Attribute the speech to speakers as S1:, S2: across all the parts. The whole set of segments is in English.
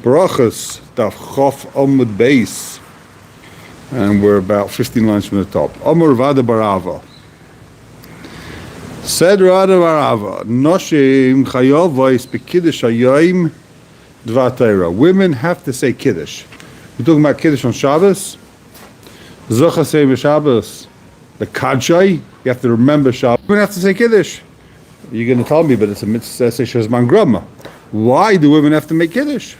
S1: Brachas, Daf Chof Amud Beis, and we're about 15 lines from the top. Amur Vada Barava. Said Rada Barava, Noshim Chayovais Bekiddush Hayom Dvar Torah. Women have to say Kiddush. We're talking about Kiddush on Shabbos. Zocha say Shabbos. The Kajai, you have to remember Shabbos. Women have to say Kiddush. You're going to tell me, but it's a mitzvah say Shazman Grama. Why do women have to make Kiddush?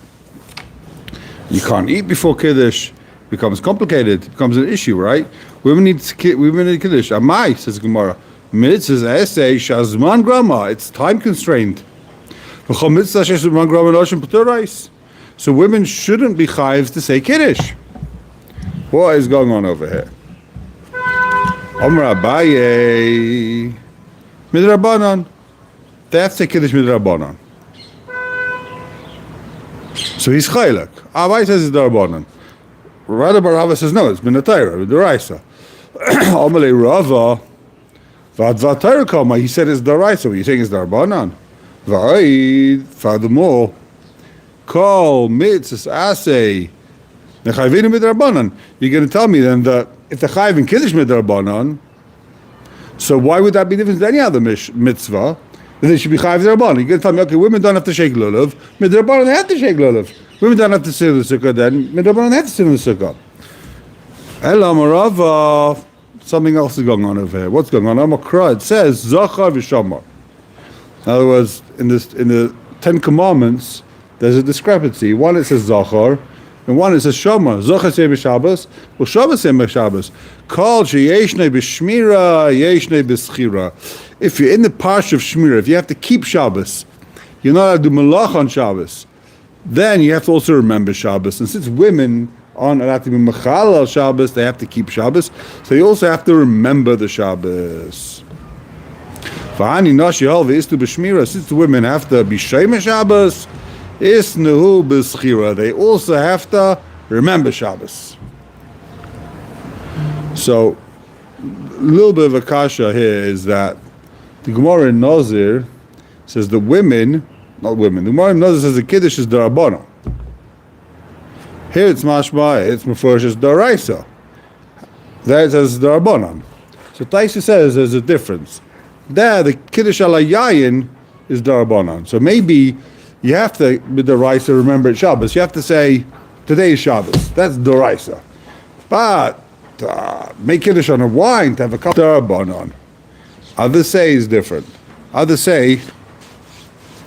S1: You can't eat before Kiddush. It becomes complicated. It becomes an issue, right? Women need Kiddush. Amai, says gemorah. Mitzvah essay Shazman Grama. It's time constrained. So women shouldn't be chayvs to say Kiddush. What is going on over here? Amar Abaye Midrabanan. They have to say Kiddush Midrabanan. So he's chaylek. Abai says it's Darabanan. Rada Barava says no, it's been a Torah, the Raisa. Amalei Rava Vad Torah Kama. He said it's Daraisa. What are you saying it's Darabanan? Va'id furthermore Kol mitzvahs asay nechayvinu midrabanan. You're going to tell me then that if the chayv in Kiddush midrabanan, so why would that be different than any other mitzvah? Then they should be chayv midrabanan. You're going to tell me, okay, women don't have to shake lulav, midrabanan they have to shake lulav. Women don't have to sit in the sukkah, then midrabanan they have to sit in the sukkah. Ela marava. Something else is going on over here. What's going on? Amakra. It says zachar v'shamar. In other words, in the Ten Commandments, there's a discrepancy. One it says zachar, and one it says shamar. Zachar say b'Shabbos, well Shabbos say b'Shabbos. Kol sheyeshnei b'shmira, yeshnei b'schira. If you're in the parsha of Shmira, if you have to keep Shabbos, you're not allowed to do malach on Shabbos, then you have to also remember Shabbos. And since women aren't allowed to be machal al Shabbos, they have to keep Shabbos, so you also have to remember the Shabbos. Since the women have to be Shema Shabbos, they also have to remember Shabbos. So, a little bit of a kasha here is that the gemorah in Nazir says the women, not women, the gemorah in Nazir says the Kiddush is Darabana. Here it's mashma, it's mefurish as Daraisa. There it says Darabanan. So Taisa says there's a difference. There, the Kiddush ala Yayin is Darabanan. So maybe you have to, with Daraisa, remember it's Shabbos. You have to say, today is Shabbos. That's Daraisa. But, make Kiddush on a wine to have a cup of Darabanan. Others say is different. Others say,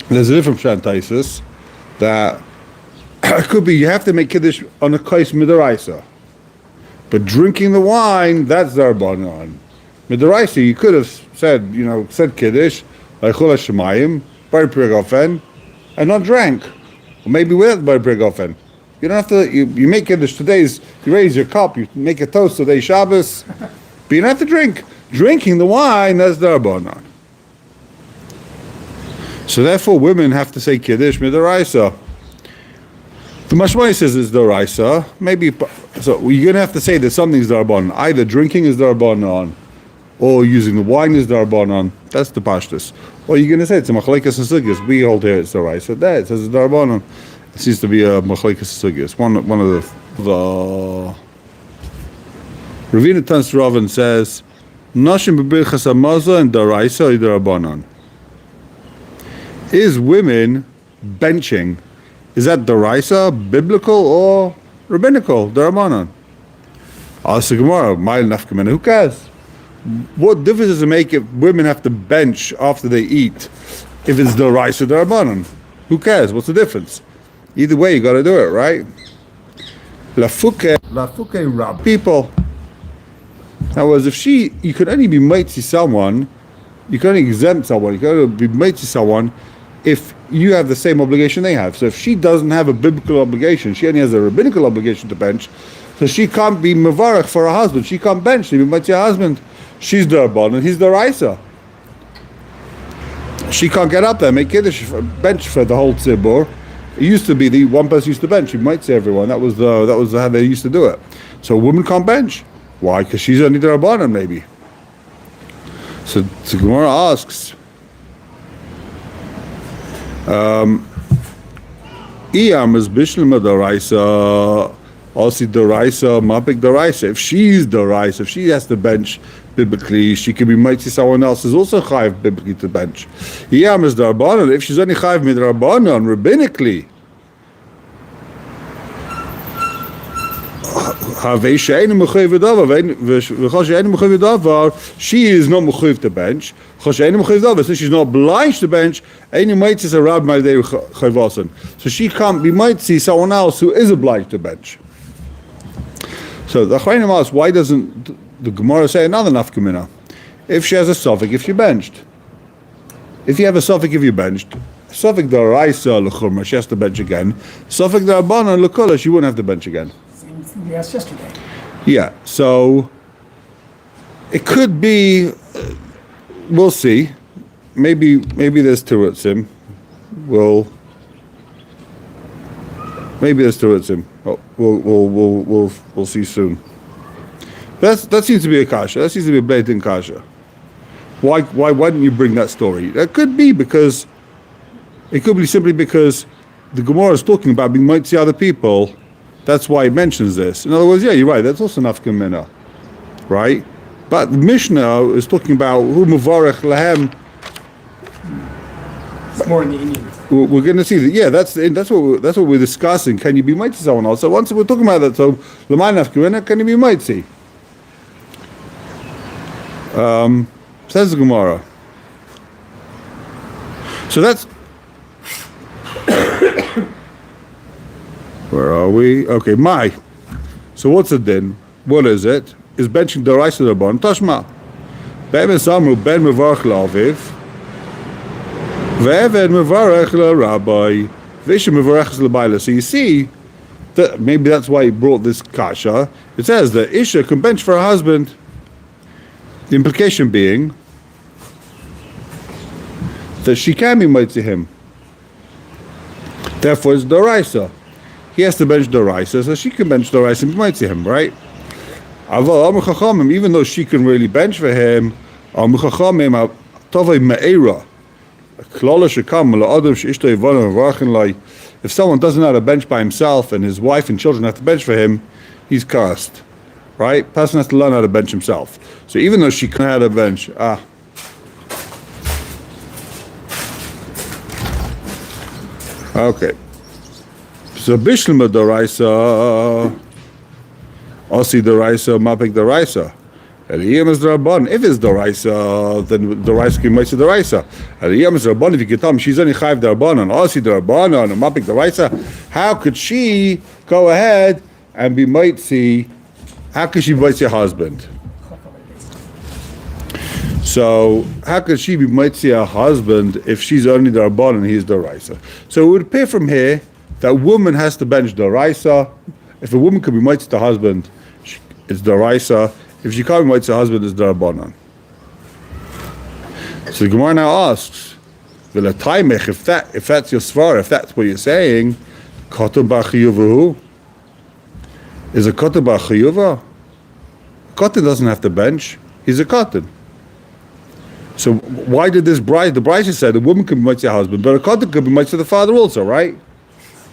S1: there's a different Shantaisis, that it could be you have to make Kiddush on a kais midaraisa. But drinking the wine, that's Darabanan. Midaraisa, you could have said Kiddush, like Chol HaShemayim, Bar Prigofen, and not drank. Or maybe without Bar Prigofen. You don't have to, you make Kiddush today's, you raise your cup, you make a toast today Shabbos, but you don't have to drink. Drinking the wine, that's Darabanan. So therefore women have to say Kiddush midaraisa. The Mashmai says it's Daraisa. Maybe so you're going to have to say that something's Darabanan. Either drinking is Darabanan, or using the wine is Darabanan. That's the pashtus. Or you're going to say it's a machlekes and sugyas. We hold here it's Daraisa. There it says it's Darabanan. It seems to be a machlekes and sugyas. One of the Ravina Tans Ravan says Nashim b'birchas hamaza and Daraisa or Darabanan. Is women benching? Is that Daraisa, biblical, or rabbinical, Darabanan? Ask the gemorah, Ma'il nafkamena, who cares? What difference does it make if women have to bench after they eat? If it's Daraisa, Darabanan? Who cares? What's the difference? Either way, you got to do it, right? Lafuke rab people. In other words, you could only be mitzi someone, you can only exempt someone, you can only be mitzi someone if you have the same obligation they have. So if she doesn't have a biblical obligation, she only has a rabbinical obligation to bench, so she can't be mevarach for her husband. She can't bench. She might say her husband. She's Darban and he's Daraisa. She can't get up there, make Kiddush, bench for the whole tzibur. It used to be the one person used to bench. You might say everyone. That was how they used to do it. So a woman can't bench. Why? Because she's only Darbanan maybe. So Gemara asks, Iyam is Bishlema Daraisa, Osi Daraisa, Mapik Daraisa. If she's Daraisa, if she has to bench biblically, she can be mighty someone else is also chayiv biblically to bench. Iyam is Darbanan. If she's only chayiv midrabanan, rabbinically, she is not mechuyev to bench. Since she's not obliged to bench, so she can't be might see someone else who is obliged to bench. So the Achronim asks, why doesn't the gemorah say another nafkamina? If she has a suffix, if she benched. If you have a suffix, if you benched, suffix daraisa l'chumra, she has to bench again. Suffix darabana l'kula, she wouldn't have to bench again.
S2: We asked yesterday.
S1: Yeah, so it could be. We'll see. Maybe there's terutzim. Maybe there's terutzim. We'll see soon. That seems to be a kasha. That seems to be a blatant kasha. Why didn't you bring that story? That could be because it could be simply because the gemorah is talking about being might see other people. That's why it mentions this. In other words, yeah, you're right. That's also nafka mina, right? But the Mishnah is talking about who mevarech lahem.
S2: It's more in the Indian.
S1: We're going to see that. Yeah, that's what we're discussing. Can you be mighty someone else? So once we're talking about that, so l'may nafka mina, can you be mighty? Says the Gemara. So that's. Where are we? Okay, my. So what's it then? What is it? Is benching the rice of the bond? Tashma. Ben mesamru ben mevarach la'aviv. Ve'eved mevarach la'rabbi. V'isha mevarach l'bayla. So you see, that maybe that's why he brought this kasha. It says that Isha can bench for her husband. The implication being that she can be made to him. Therefore, it's Doraisa. He has to bench Doraisa, so she can bench Doraisa and be made to him, right? Even though she can really bench for him, if someone doesn't know how to bench by himself and his wife and children have to bench for him, he's cursed, right? Person has to learn how to bench himself. So even though she can know how to bench, okay. So Bishlema Doraisa, Osi Doraisa, Mapik Doraisa. Eliyam is Rabban. If it's Doraisa, then Doraisa can make Doraisa. Eliyam is Rabban. If you can tell me she's only Chayiv Darban and Osi Darban and Mapik Doraisa, how could she go ahead and be Mitzi? How could she be Mitzi her husband? So how could she be Mitzi her husband if she's only Darban and he's Doraisa? So it would appear from here that woman has to bench Doraisa. If a woman could be mitzvah to her husband, it's Doraisa. If she can't be mitzvah to her husband, it's Darabanan. So the Gemara now asks, if that's your svar, if that's what you're saying, Kotan b'chiyuvahu? Is a Kotan b'chiyuva? Kotan doesn't have to bench. He's a Kotan. So why did this bride, the bride said a woman could be mitzvah to her husband, but a Kotan could be mitzvah to the father also, right?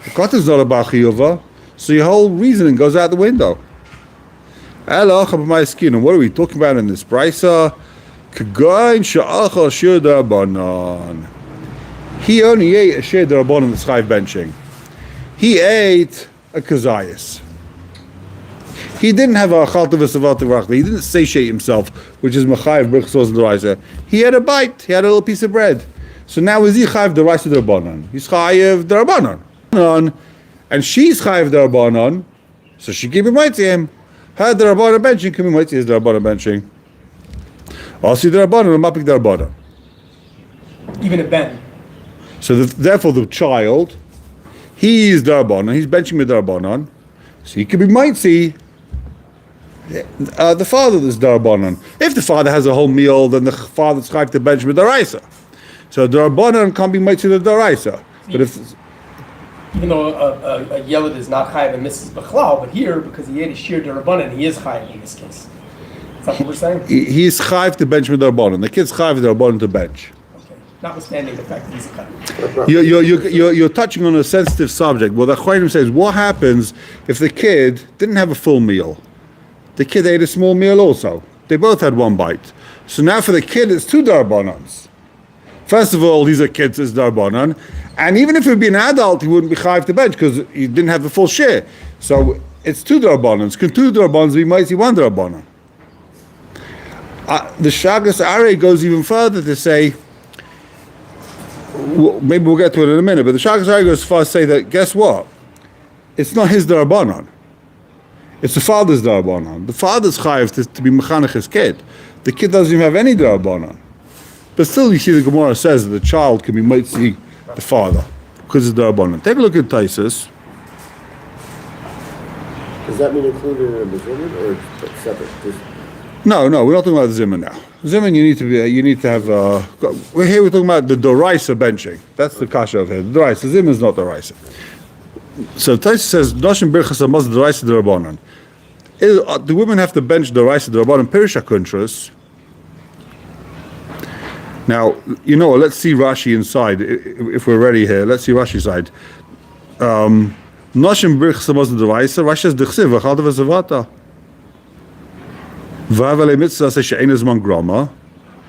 S1: The Kotan's not a b'chiyuva. So your whole reasoning goes out the window. And what are we talking about in this brisa? He only ate a shir d'rabanan that's chayiv benching. He ate a kazayas. He didn't have a chalta v'savata v'rachta. He didn't satiate himself, which is machayiv b'chsos d'raisa. He had a bite. He had a little piece of bread. So now is he chayiv d'raisa d'rabanan? He's chayiv d'rabanan. And she's chayiv d'rabanan, so she can be mighty him. Her d'rabanan benching can be mighty his d'rabanan benching. Also d'rabanan and mapik d'rabanan.
S2: Even a ben.
S1: So therefore the child, he is d'rabanan, he's benching with d'rabanan, so he can be mighty the father that's d'rabanan. If the father has a whole meal, then the father's chayiv to bench with d'raisa. So d'rabanan can't be mighty the d'raisa. But if
S2: even though a yelad is not chayiv and misses b'chlal, but here, because he ate a shir d'rabanan, he is chayiv in this case. Is that what we're saying?
S1: He's chayiv to bench with d'rabanan. The kid's chayiv d'rabanan to bench.
S2: Okay. notwithstanding the fact that he's a cut.
S1: You're touching on a sensitive subject. Well, the Chaim says, what happens if the kid didn't have a full meal? The kid ate a small meal also. They both had one bite. So now for the kid, it's 2 darbanans. First of all, these are kids, it's darbanan. And even if he'd be an adult, he wouldn't be chayiv to bench because he didn't have the full share. So it's 2 darbanans. Can 2 darbanans be mighty 1 darbanan? The Shagas Are goes even further to say, maybe we'll get to it in a minute, but the Shagas Are goes as far as to say that, guess what? It's not his darbanan. It's the father's darbanan. The father's chayiv to be mechanech his kid. The kid doesn't even have any darbanan. But still, you see the Gemara says that the child can be mitzi the father because it's darbanan. Take a look at Taisus.
S3: Does that mean included in the Zimmer or separate?
S1: No, we're not talking about Zimmer now. Zimmer, you need to have. We're talking about the doraisa benching. That's the kasha of here. The doraisa. Zimmer is not doraisa. So Taisus says, "Noshim birchas amaz doraisa derabanan." The women have to bench doraisa derabanan perisha kuntras. Now, let's see Rashi inside. If we're ready here, let's see Rashi side. Noshim birchas amaz doraisa. Rashi says dechsiv v'chal v'zavata. V'avalei mitzvah says she'ein zman grama.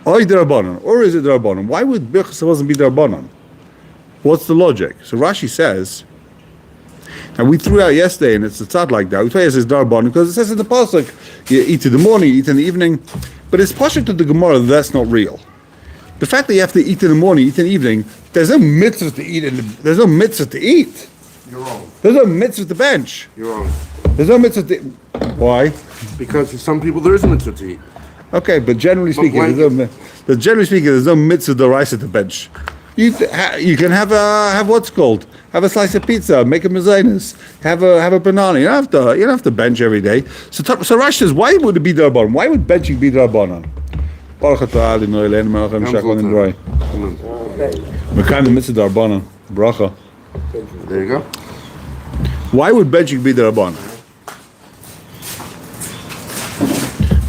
S1: Oy derabanan, or is it derabanan? Why would birchas amaz be derabanan? What's the logic? So Rashi says. And we threw out yesterday, and it's a tzad like that. We threw out it's darban because it says in the pasuk, you eat in the morning, you eat in the evening. But it's partial to the gemorah that's not real. The fact that you have to eat in the morning, eat in the evening, there's no mitzvah to eat. There's no mitzvah to eat.
S3: You're wrong.
S1: There's no mitzvah to bench.
S3: You're wrong.
S1: There's no mitzvah to. Why?
S3: Because for some people there is a mitzvah to eat.
S1: Okay, but generally speaking, there's no mitzvah d'oraisa to bench. You can have what's called. Have a slice of pizza, make a mezainis, have a banana. You don't have to bench every day. So Rashi says, why would it be darbanan? Why would benching be darbanan? Baruch atah Adonai Eloheinu melech haolam she'achol nidroi. Mekayim mitzvah darbanan. Bracha.
S3: There you go.
S1: Why would benching be darbanan?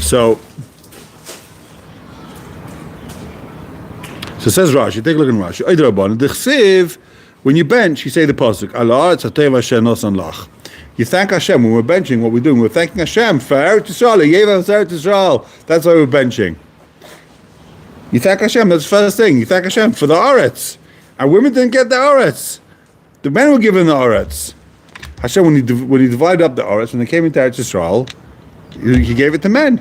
S1: So says Rashi. Take a look at Rashi. Oy darbanan dechsiv. When you bench, you say the pasuk, Allah tzatei Hashem nosan lach. You thank Hashem. When we're benching, what we're doing, we're thanking Hashem for Eretz Yisrael. He gave us Eretz Yisrael. That's why we're benching. You thank Hashem. That's the first thing. You thank Hashem for the Eretz. And women didn't get the Eretz. The men were given the Eretz. Hashem, when he divided up the Eretz, when they came into Eretz Yisrael, he gave it to men.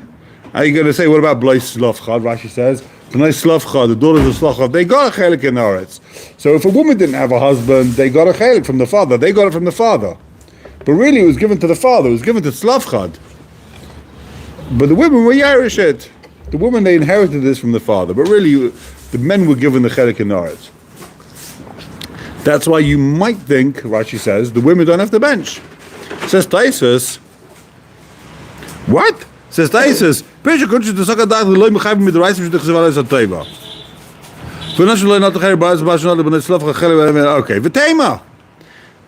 S1: Are you going to say, what about Bleis Slavchad? Rashi says, the daughters of Slavchad, they got a chelik in the Eretz. So if a woman didn't have a husband, they got a chelik from the father. They got it from the father. But really, it was given to the father. It was given to Slavchad. But the women were Yerushet. The women, they inherited this from the father. But really, the men were given the chelik in the Eretz. That's why you might think, Rashi says, the women don't have to bench. Says Taisus, what? Says Taisus, okay, V'tema.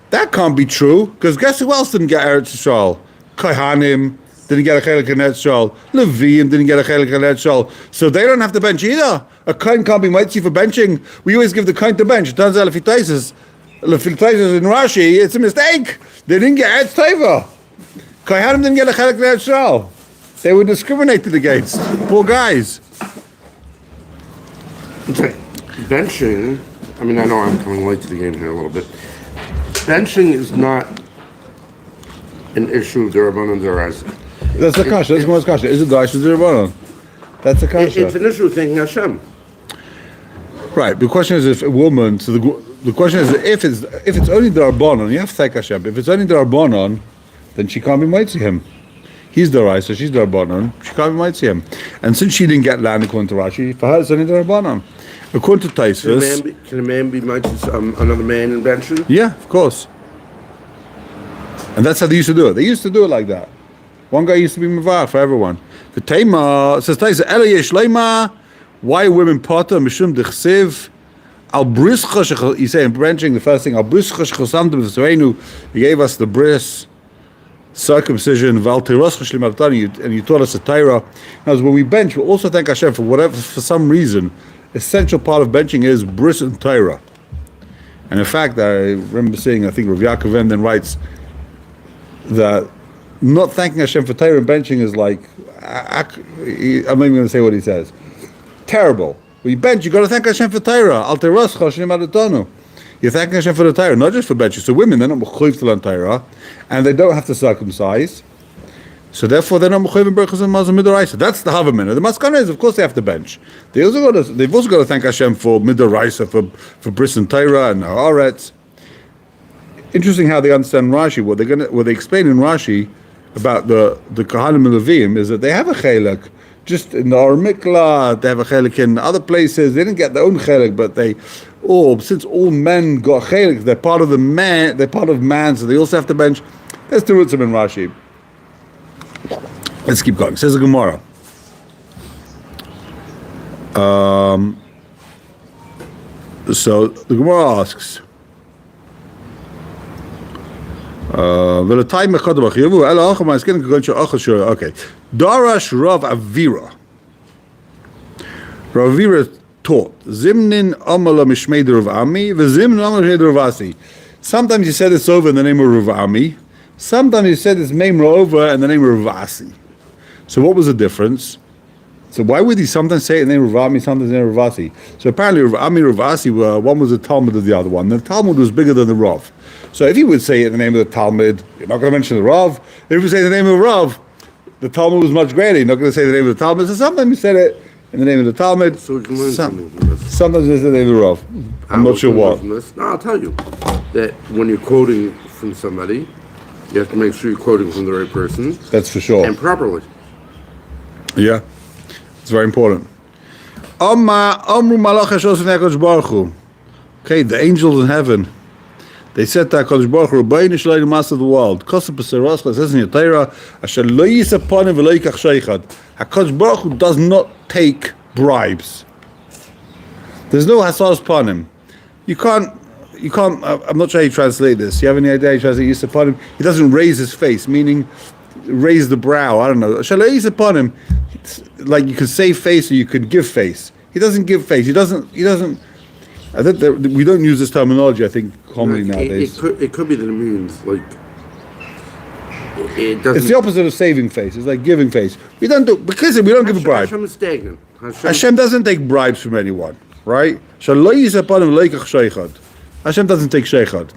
S1: That can't be true, because guess who else didn't get Eretz Yisrael? Kohanim didn't get a chelik in Eretz Yisrael. Leviim didn't get a chelik in Eretz Yisrael. So they don't have to bench either. A kohen can't be mighty for benching. We always give the kohen to bench. It turns out, if he Taisus in Rashi, it's a mistake. They didn't get Eretz Teva. Kohanim didn't get a chelik in Eretz Yisrael. They were discriminated against. Poor guys.
S3: Okay. Benching, I mean, I know I'm coming late to the game here a little bit. Benching is not an issue of Derabanan and Deraisa.
S1: That's the kasha. That's more kasha. Is it Deraisa or Derabanan? That's the kasha.
S3: It's an issue of thanking Hashem.
S1: Right. The question is if a woman. So the question is if it's only Derabanan, you have to thank Hashem. If it's only Derabanan, then she can't be mighty him. He's Deraisa, she's Derabanan. She can't be mighty him. And since she didn't get land according to Rashi, for her it's only Derabanan. According to Taisus,
S3: can a man be mighty another man in benching?
S1: Yeah, of course. And that's how they used to do it. They used to do it like that. One guy used to be Mavar for everyone. The Tema says Taisus, Ela yesh leima, why women potter mishum dechsev al brischa. You say in benching the first thing al brischa shechosamtem v'tzreinu. He gave us the bris. Circumcision, and you taught us a Torah. Now, when we bench, we also thank Hashem for whatever, for some reason, essential part of benching is bris and Torah. And in fact, I remember seeing, I think Rav Yaakov then writes that not thanking Hashem for Torah and benching is like, I'm not even going to say what he says. Terrible. When you bench, you got to thank Hashem for Torah. Al teras chashim adatonu. You're thanking Hashem for the Torah, not just for benching. So women, they're not mechuyev to learn Torah, and they don't have to circumcise. So therefore, they're not mechuyev in berachos and mazon midoraisa. That's the havamina. The maskana is, of course, they have to bench. They've also got to thank Hashem for midoraisa, for bris and Torah and haaretz. Interesting how they understand Rashi. What they explain in Rashi about the Kohanim and Levim is that they have a chelek. Just in the Or Mikla, they have a chelek in other places. They didn't get their own chelek, but since all men got chelek, they're part of the man. They're part of man, so they also have to bench. There's two roots in Rashi. Let's keep going. Says the gemorah. So the gemorah asks. Okay. Darash Rav Avira. Rav Avira taught Zimnin Amala Mishmei Rav Ami, V'Zimnin Amala Mishmei Rav Asi. Sometimes he said it's over in the name of Rav Ami. Sometimes he said it's name over in the name of Rav Asi. So what was the difference? So why would he sometimes say it in the name of Rav Ami, sometimes in the name of Rav Asi? So apparently Rav Ami and Rav Asi one was the Talmud of the other one. The Talmud was bigger than the Rav. So if he would say it in the name of the Talmud, you're not going to mention the Rav. If he would say the name of Rav, the Talmud was much greater. You're not going to say the name of the Talmud. So sometimes he said it in the name of the Talmud.
S3: So we can learn something from this.
S1: Sometimes it's the name of the Rav. I'm not sure what.
S3: No, I'll tell you that when you're quoting from somebody, you have to make sure you're quoting from the right person.
S1: That's for sure.
S3: And properly.
S1: Yeah, it's very important. Okay, the angels in heaven. They said to HaKadosh Baruch Hu, Rabbeinu Shalai the Master of the world, Kosev B'Seroscha, it says in your Torah, Asher lo yisa panim v'lo yikach sheichad. HaKadosh Baruch Hu does not take bribes. There's no hasas panim. You can't, I'm not sure how you translate this. You have any idea how you translate yisa panim? He doesn't raise his face, meaning raise the brow. I don't know. Asher lo yisa panim, like you could say face or you could give face. He doesn't give face. He doesn't. I think that we don't use this terminology, I think, commonly nowadays.
S3: It could be that it means, like, it doesn't...
S1: It's the opposite of saving face. It's like giving face. We don't give a bribe.
S3: Hashem is stagnant.
S1: Hashem doesn't take bribes from anyone, right? Hashem doesn't take sheichad.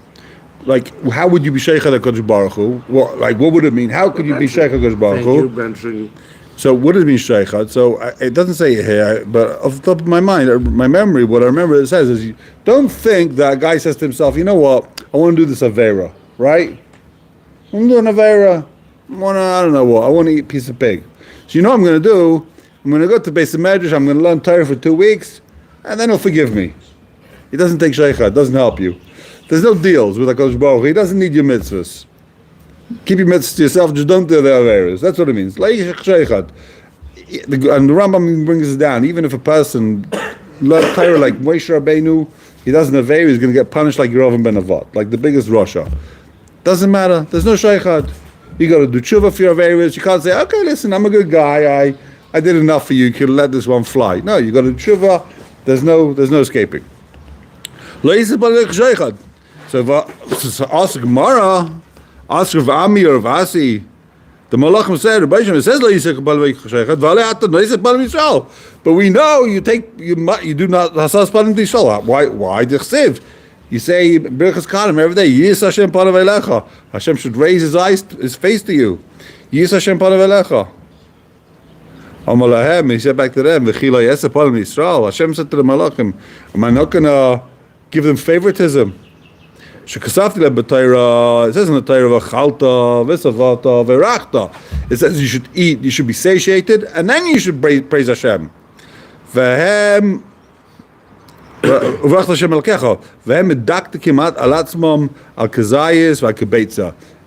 S1: Like, how would you be sheichad HaKadosh Baruch Hu? What would it mean? How could you be sheichad HaKadosh Baruch Hu?
S3: Benching.
S1: So what does it mean sheichad? So it doesn't say it here, but off the top of my mind, my memory, what I remember it says is, don't think that a guy says to himself, you know what, I want to do this avera, right? I'm doing avera. I don't know what, I want to eat a piece of pig. So you know what I'm going to do? I'm going to go to the base of Medrash, I'm going to learn Torah for 2 weeks, and then he'll forgive me. He doesn't take sheichad, doesn't help you. There's no deals with HaKadosh Baruch Hu. He doesn't need your mitzvahs. Keep your mitzvahs to yourself, just don't do the averas. That's what it means. And the Rambam brings it down. Even if a person learned Torah like Moshe Rabbeinu, he doesn't aver, he's going to get punished like Yerovam ben Avat, like the biggest Rasha. Doesn't matter. There's no sheichad. You got to do tshuva for your averas. You can't say, okay, listen, I'm a good guy. I did enough for you. You can let this one fly. No, you got to do tshuva. There's no escaping. So ask gemorah. Ask Rav Ami or Rav Asi. The Malachim said, Reb Chaim says, but we know you do not hasas panim d'Yisrael. Why d'chsiv? You say Birchas Kalim every day. Yis Hashem panav elecha. Hashem should raise his face to you. Yis Hashem panav elecha. Amalahem. He said back to them, V'chila yesa panim d'Yisrael. Hashem said to the Malachim, am I not going to give them favoritism? It says in the Torah, it says you should eat, you should be satiated, and then you should praise Hashem.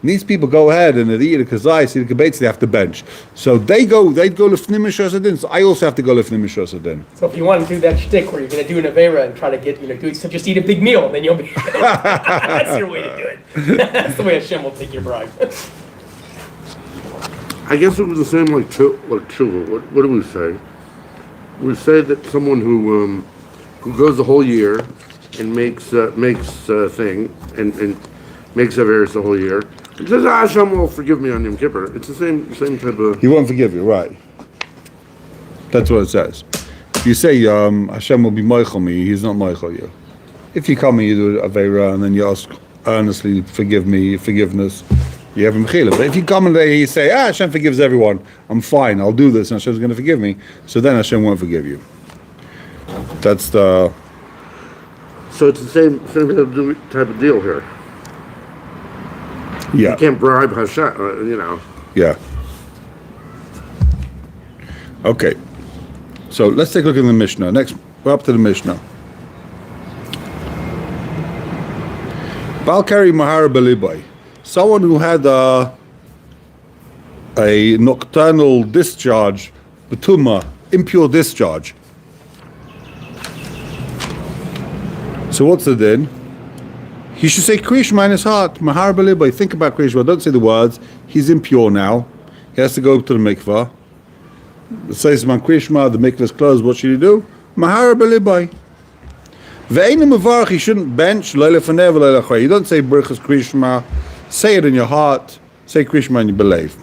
S1: These people go ahead and they eat a kazayis, eat a kibetz, they have to bench. So they'd go lefnim mishras adin. So I also have to go lefnim mishras adin.
S2: So if you want to do that shtick where you're going to do an avera and try to get, so just eat a big meal, then you'll be. That's your way to do it. That's the way Hashem will take your bribe.
S3: I guess it was the same like tshuva. What do we say? We say that someone who who goes the whole year and makes thing and makes Averis the whole year, and says, Hashem will forgive me on Yom Kippur. It's the same type of...
S1: He won't forgive you, right. That's what it says. If you say, Hashem will be moichel me, he's not moichel you. If you come and you do Aveira and then you ask earnestly, forgiveness, you have a mechila. But if you come and you say, Hashem forgives everyone, I'm fine, I'll do this, and Hashem's going to forgive me, so then Hashem won't forgive you. That's the...
S3: So it's the same type of deal here.
S1: Yeah.
S3: You can't bribe Hashem,
S1: Yeah. Okay. So let's take a look at the Mishnah. Next, we're up to the Mishnah. Balkari Mahara Belibai. Someone who had a nocturnal discharge, betuma, impure discharge. So what's the din? He should say Krishma in his heart. Mahar Belibai. Think about Krishma. Don't say the words. He's impure now. He has to go to the mikvah. It says man Krishma, the mikvah is closed. What should he do? Mahar Belibai. Ve'einu mevarach. He shouldn't bench. Leila fanev leila chay. You don't say Birchas Krishma. Say it in your heart. Say Krishma and you believe.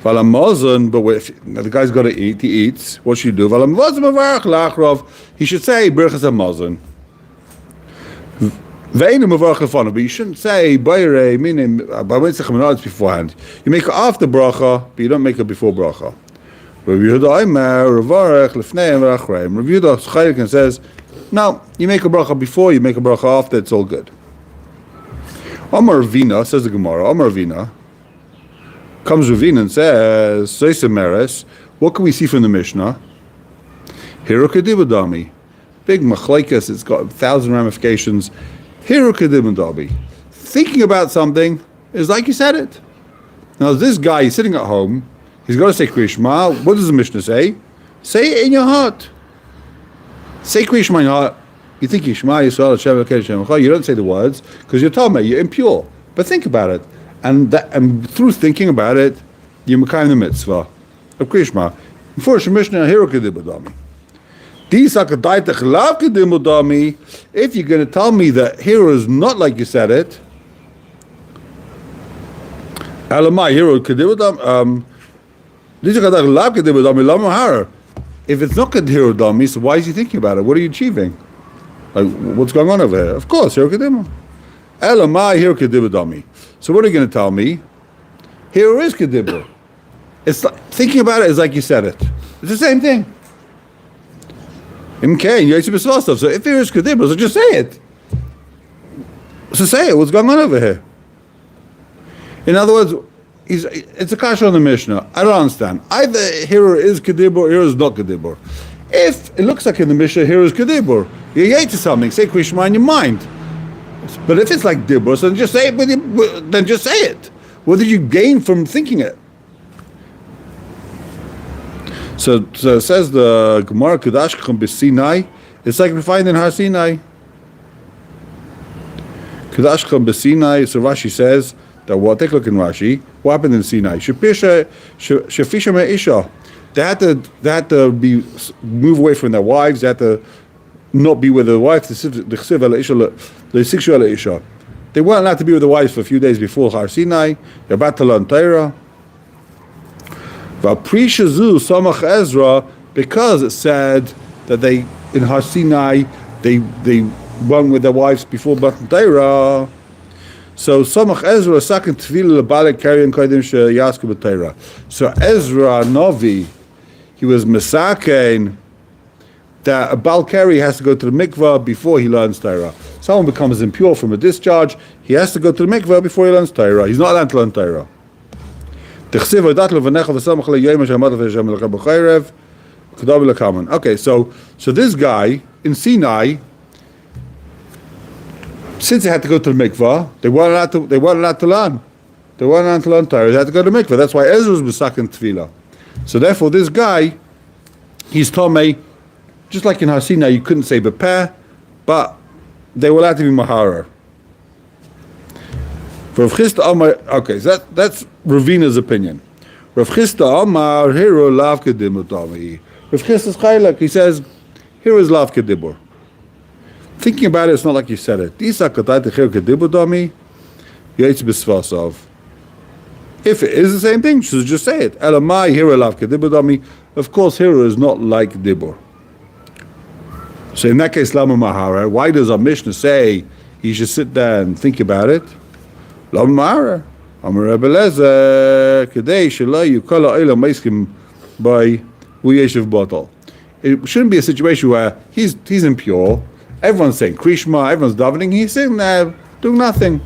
S1: Valamazon, but if the guy's got to eat, he eats. What should you do? Valamazon mevarach lachrov. He should say Birchas Hamazon. But you shouldn't say Bayre, meaning beforehand. You make it after bracha, but you don't make it before bracha. Reb Yehuda says, no, you make a bracha before, you make a bracha after, it's all good. Amar Vina, says the gemorah, Amar Vina, comes Ravina and says, Seisemeres, what can we see from the Mishnah? Hirukadibadami. Big machlekes, it's got 1,000 ramifications. Thinking about something is like you said it. Now this guy, he's sitting at home, he's got to say Krishma. What does the Mishnah say? Say it in your heart. Say Krishma in your heart. You think Yishma, Yisrael, Hashem, Hashem, you don't say the words because you're Tomei, you're impure. But think about it. And through thinking about it, you're Mekayim the mitzvah of Krishma. Before Mishnah, Hirukadibadami. If you're going to tell me that hero is not like you said it, if it's not hero dami, so why is he thinking about it? What are you achieving? Like, what's going on over here? Of course, hero kedima. So what are you going to tell me? Hero is kedibur. It's like, thinking about it is like you said it. It's the same thing. So if here is kedibur, so just say it. So say it. What's going on over here? In other words, it's a kasha on the Mishnah. I don't understand. Either hero is kedibur, or hero is not kedibur. If it looks like in the Mishnah, hero is kedibur, you hate something. Say Krishma in your mind. But if it's like dibur, so then just say it. Then just say it. What did you gain from thinking it? So it says the gemorah Kedashkechem b'Sinai. It's like we find in Har Sinai. Kedashkechem b'Sinai. So Rashi says that what? Take a look in Rashi. What happened in Sinai? Shefisha me'isha. They had to move away from their wives. They had to not be with their wives. They weren't allowed to be with their wives for a few days before Har Sinai. They're about to learn Torah. Samach Ezra, because it said that they in Har Sinai they went with their wives before Matan Torah. So Samach Ezra second tefillah lebalek karyan kodim sheyasku b'Torah. So Ezra Novi, he was mesakein that a balkari has to go to the mikvah before he learns Torah. Someone becomes impure from a discharge, he has to go to the mikvah before he learns Torah. He's not allowed to learn Torah. Okay, so this guy in Sinai, since they had to go to the mikvah, they weren't allowed to learn. They weren't allowed to learn Torah. They had to go to the mikvah. That's why Ezra was Besak and Tefillah. So therefore, this guy, he's Tomei, just like in Har Sinai, you couldn't say Bepeh, but they were allowed to be Mahara. Rav Chisda Amar, okay, so that's Ravina's opinion. Rav Chisda Amar, hero lav kedim utami. Rav Chisda's chaylak, he says, Here is lav kedibur. Thinking about it, it's not like you said it. If it is the same thing, you should just say it. Elamai hira lav kedibur dami. Of course, hira is not like dibur. So in that case, lama mahara. Why does our Mishnah say he should sit there and think about it? Lama mahara. Amar Rebbe Lezer kedei shelo yukala olam meiskim by yeshiv bottle. It shouldn't be a situation where he's impure. Everyone's saying Krishma, everyone's davening. He's sitting there doing nothing.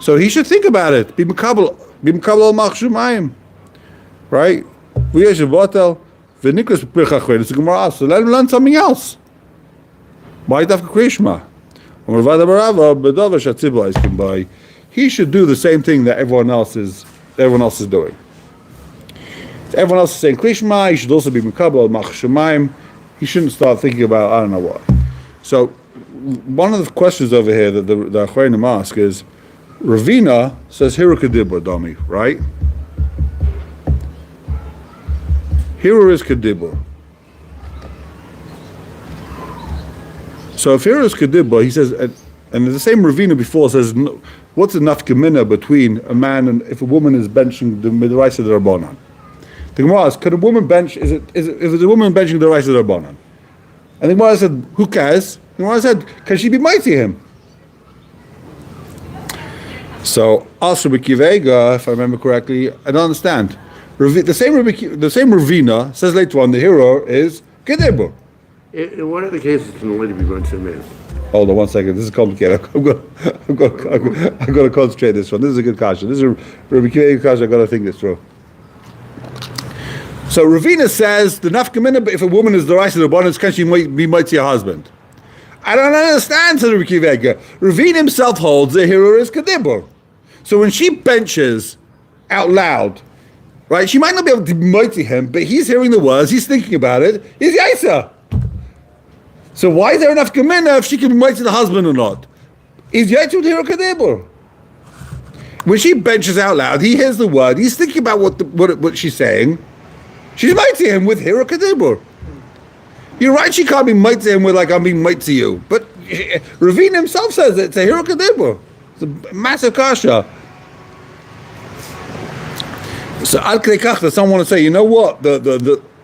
S1: So he should think about it. Be makabel al machshumayim, right? V'yeshiv bottle v'nikras pirchachrein. It's a gemorah. So let him learn something else. Why dafka Krishma? Amar Vada Barava b'davar shatzibla iskim by. He should do the same thing that everyone else is doing. If everyone else is saying Krishma, he should also be Mekabel, Machshamayim. He shouldn't start thinking about I don't know what. So, one of the questions over here that the Achronim ask is, Ravina says Hira Kedibur, Dami, right? Hira is Kedibur. So if Hira is Kedibur, he says, and the same Ravina before says, what's the nafkamina between a man and if a woman is benching the midraisa d'Rabbanan? The Gemara asks, could a woman bench? If it's a woman benching the midraisa d'Rabbanan? And the Gemara said, who cares? The Gemara said, can she be mighty him? So also B'kivega, if I remember correctly, I don't understand. The same Ravina says later on the hero is Kedibur.
S3: In one of the cases, can the lady be going to man?
S1: Hold on 1 second. This is complicated. I'm going to concentrate this one. This is a good question. This is a Rabbi Kiva question. I've got to think this through. So Ravina says the nafkamina, if a woman is the rice of the abundance, can she be mighty her husband? I don't understand, said Rabbi Kiva. Ravina himself holds the hero is Kedibur. So when she benches out loud, right, she might not be able to be mighty him, but he's hearing the words, he's thinking about it, he's Yaisa. So why is there enough gemina if she can be mighty to the husband or not? Is Yaitut Hira Kedibur? When she benches out loud, he hears the word, he's thinking about what she's saying. She's mighty to him with Hira Kedibur. You're right, she can't be mighty to him with like I'm being mighty to you. But Ravina himself says it's a Hira Kedibur. It's a massive kasha. So Al Krekach, someone want to say, you know what?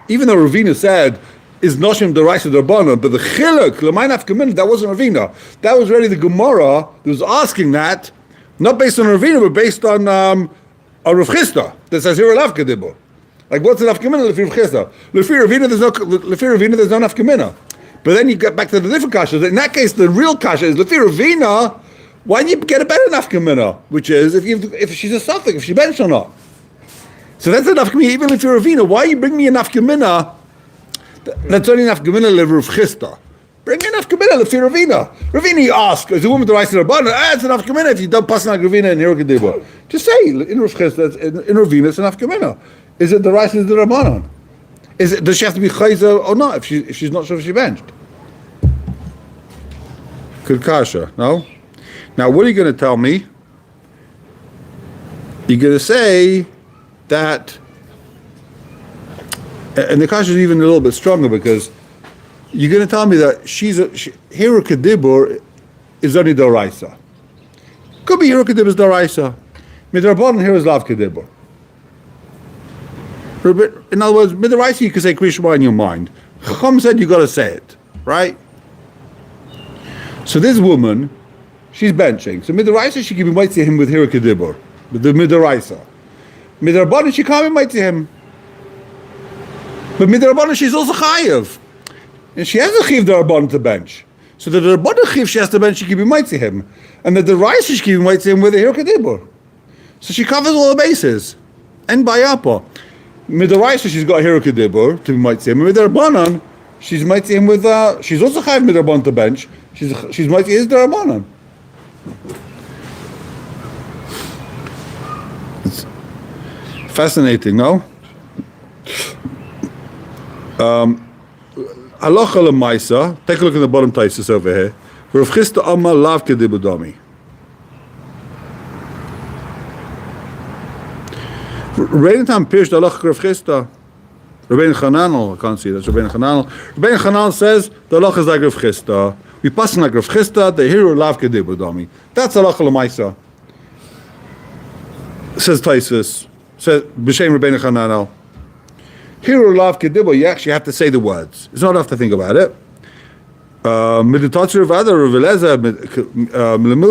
S1: Even though Ravina said is Noshim the rice of the Rabbanan, but the Chiluk, L'may nafkamina, that wasn't Ravina. That was really the gemorah that was asking that, not based on Ravina, but based on Rav Chisda, that says here Lav Kedibur. Like what's the nafkamina Lefi Rav Chisda? Lefi Ravina there's no nafkamina. But then you get back to the different kashas. In that case, the real kasha is Lefi Ravina. Why don't you get a better nafkamina? Which is if she's a suffix, if she bench or not. So that's a nafkamina. Even if you're Ravina, why you bring me a nafkamina? That's only enough gemina lev Chisda. Bring enough gemina lev Ravina. Ravina, you ask, is a woman the rice of the Rabbanan? It's enough gemina if you don't pass on Ravina and Hira Kedibur. Just say in Rav Chisda, in Ravina, it's enough gemina. Is it the rice of the Rabbanan? Does she have to be chayza or not if she's not sure if she benched? Good kasha, no? Now what are you going to tell me? You're going to say that. And the kasha is even a little bit stronger because you're going to tell me that Hira Kedibur is only Doraisa. Could be Hira Kedibur is Doraisa. Midrabanan here is Lav Kedibur. In other words, Midraisa you can say Krishma in your mind. Chacham said you got to say it, right? So this woman, she's benching. So Midraisa she can be mighty to him with Hira Kedibur, with the Midraisa. Midrabanan she can't be mighty to him. But midrabanan she's also chayiv, and she has a chiv d'Rabbanan to bench. So the d'Rabbanan chiv she has to bench, she can be mighty to him, and the d'Raisa she can be mighty to him with a Hira Kedibur. So she covers all the bases. And by Yapa, midraisa she's got a Hira Kedibur to be mighty to him. And midrabanan she's mighty to him with she's also chayiv midrabanan to bench. She's mighty his d'Rabbanan. It's fascinating, no? Halacha l'maisa. Take a look at the bottom taisus over here. Rav Chisda Amar Lav Kedibur Dami. Reinetam Pirsh Halacha Rav Chisda. Rabbeinu Chananel, I can't see, that's Rabbeinu Chananel. Rabbeinu Chananel says, the halach is like Rav Chisda. We pass like Rav Chisda, the hero lav kedibur dami. That's halacha l'maisa. Says Taisus, says B'Shem Rabbeinu Chananel. Hero lav kedibur, you actually have to say the words. It's not enough to think about it. Meditatzer of other Rav Eliezer,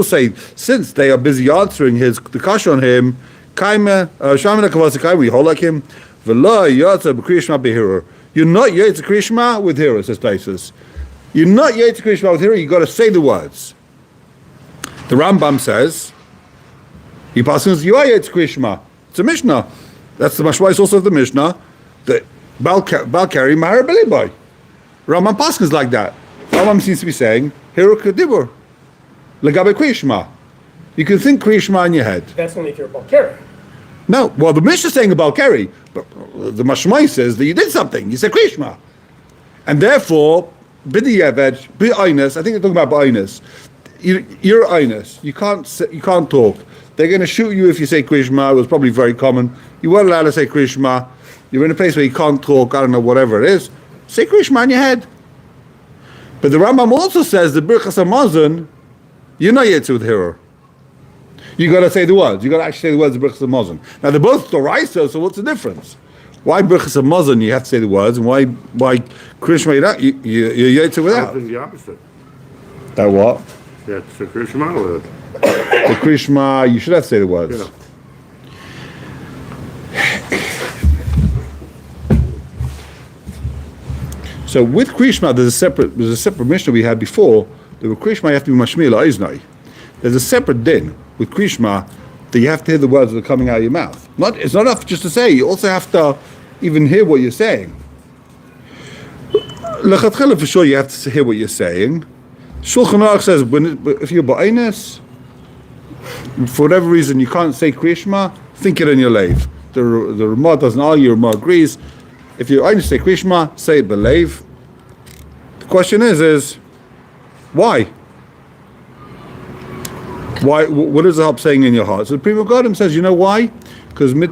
S1: say, since they are busy answering the kasha on him, Kaime, Shamina Kavasa we hold like him. V'la yatsa b'kriyishma b'hirur. You're not yatsa kriyishma with hiro, says Taisus. You're not yatsa kriyishma with hiro, you got to say the words. The Rambam says, he passes, you are yatsa kriyishma. It's a Mishnah. That's the mashwais also of the Mishnah. The Balkari Mahar Beliboy. Rambam passes like that. Rambam seems to be saying, hiro kedibur. Legabe kriyishma. You can think kriyishma in your head.
S2: That's only if you're a Balkari.
S1: No, well, the Mishnah is saying about Keri, but the Mashmai says that you did something. You said Krishma. And therefore, Bidi Yeved, Bidi Einus, I think they're talking about Einus. You're Einus. You can't talk. They're going to shoot you if you say Krishma. It was probably very common. You weren't allowed to say Krishma. You're in a place where you can't talk, I don't know, whatever it is. Say Krishma in your head. But the Rambam also says the Birchas HaMazon, you're not yet with hero. You got to say the words. You got to actually say the words of Birchas HaMazon. Now they're both Torah, so what's the difference? Why Birchas HaMazon you have to say the words, and why Krishma you're Yetzer without?
S3: The opposite.
S1: That what?
S3: Yeah, it's the Krishma.
S1: The Krishma you should have to say the words.
S3: Yeah.
S1: So with Krishma there's a separate Mishnah we had before. The Krishma you have to be Mashmir La'Iznai. There's a separate din with Krishma that you have to hear the words that are coming out of your mouth. It's not enough just to say, you also have to even hear what you're saying. Lechatchila, for sure, you have to hear what you're saying. Shulchan Aruch says, if you're ba'inus, for whatever reason you can't say Krishma, think it in your lave. The Ramah doesn't argue, Ramah agrees. If you're ba'inus, say Krishma, say it b'leiv. The question is, why? Why? What is the help saying in your heart? So the Prima Godim says, you know why? Because this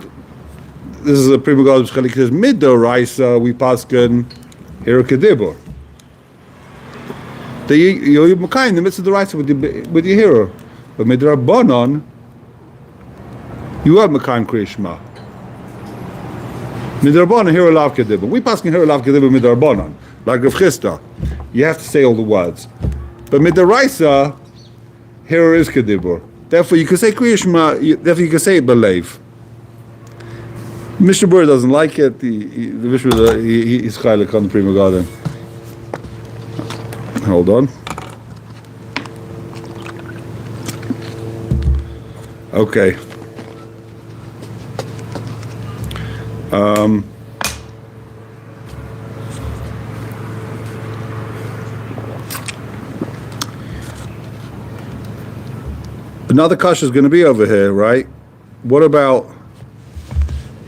S1: is a Prima Godim Shalik says, Midoraisa we paskin hiro kedibur. You're Makai in the midst of the Raisa with your hero, but Midrabanon, you are Makai Krishma. Midrabanon hiro lav kedibur. We paskin hiro lav kedibur midrabanon, like Rav Chisda. You have to say all the words, but Midoraisa. Here is Kedibur. Therefore, you can say Kriyishma, therefore you can say it Belev. Mr. Burr doesn't like it. He's Chaylik on the Prima Garden. Hold on. Okay. Another kasha is going to be over here, right? What about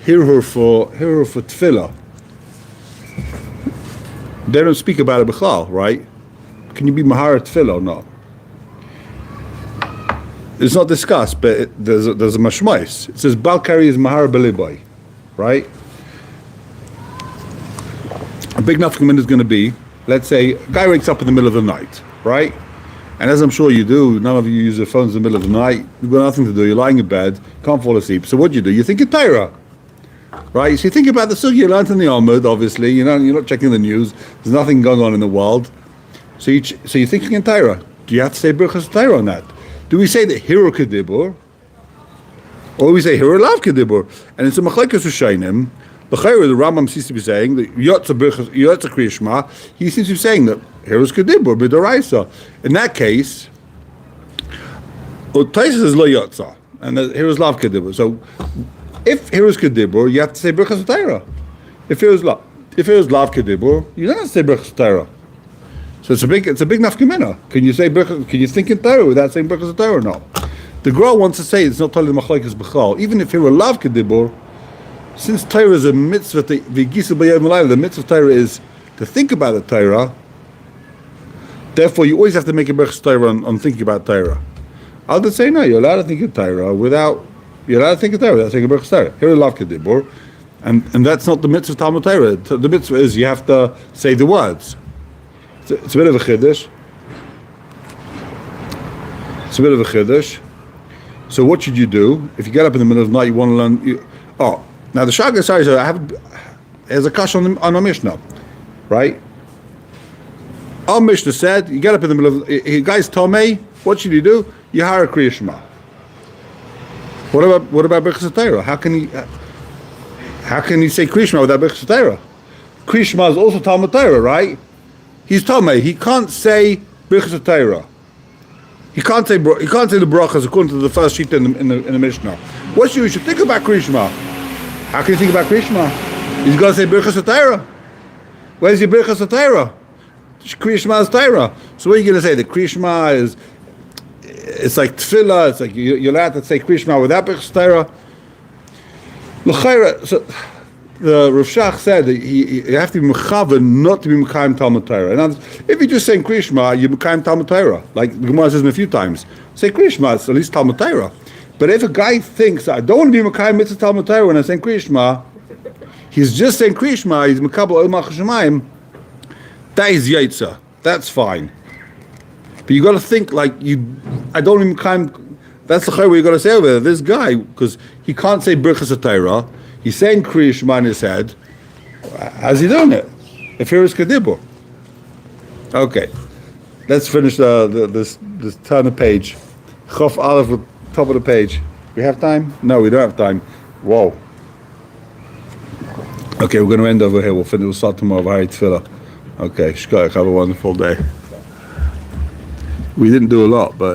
S1: hirur for tefillah? They don't speak about it b'chlal, right? Can you be mahar tefillah or not? It's not discussed, but there's a mashmais. It says Balkari is mahar beliboy, right? A big nafkamin is going to be, let's say, a guy wakes up in the middle of the night, right? And as I'm sure you do, none of you use your phones in the middle of the night. You've got nothing to do. You're lying in bed, can't fall asleep. So what do? You think of Torah, right? So you think about the sugya you learned in the Amud, obviously. You're not checking the news. There's nothing going on in the world. So you're thinking in Torah. Do you have to say Birchas Torah on that? Do we say the hiro kedibur, or do we say hiro lav kedibur? And it's a machlekes Rishonim. The Rambam seems to be saying that Yotza Krishma. He seems to be saying that here's Kedibur b'doraisa. In that case, Taisus is lo Yotza, and here's Lav Kedibur. So, if here's Kedibur, you have to say Birchas Torah. If here's Lav Kedibur, you don't have to say Birchas Torah. So it's a big nafkamina. Can you think in Torah without saying Birchas Torah or not? The Gra wants to say it's not totally the machlekes b'chal. Even if here Lav Kedibur, since Torah is a mitzvah, the mitzvah of Torah is to think about the Torah. Therefore, you always have to make a Birchas Torah on thinking about Torah. Others say no, you're allowed to think of Torah without saying a Birchas Torah. Here Lav Kedibur, And that's not the mitzvah of Talmud Torah. The mitzvah is you have to say the words. It's a bit of a chiddush. It's a bit of a chiddush. So what should you do if you get up in the middle of the night? You want to learn. Now the Shagas says there's a kash on a Mishnah, right? Our Mishnah said you get up in the middle of the guy's Tomei. What should you do? You hire a Kriya Shema. What about Birchas Torah? How can he say Kriya Shema without Birchas Torah? Kriya Shema is also Talmud Torah, right? He's Tomei. He can't say Birchas Torah. He can't say the brachas according to the first sheet in the Mishnah. What you should think about Kriya Shema? How can you think about Kriya Shema? He's got to say Birchas Torah. Where's your Birchas Torah? Kriya Shema is Torah. So what are you going to say? The Kriya Shema it's like tefillah. It's like you're allowed to say Kriya Shema without Birchas Torah. L'chayra. So the Rav Shach said that you have to be mechavan, not to be mekayim Talmud Torah. And if you're just saying Kriya Shema, you're mekayim Talmud Torah. Like the Gemara says a few times. Say Kriya Shema, it's at least Talmud Torah. But if a guy thinks I don't want to be mekayim mitzvah Talmud Torah when I'm saying Kriya Shema, he's just saying Kriya Shema. He's mekabel ol malchus shamayim. That is yaitza. That's fine. But you got to think like I don't even mekayim. That's the chayr you got to say over there. This guy, because he can't say Birchas Torah. He's saying Kriya Shema in his head. How's he doing it? If here is Kedibur. Okay. Let's finish this turn of page. Chof Aleph at the top of the page. We have time? No, we don't have time. Whoa. Okay, we're going to end over here. We'll start tomorrow. V'hari Tefillah. Okay, shkoyach. Have a wonderful day. We didn't do a lot, but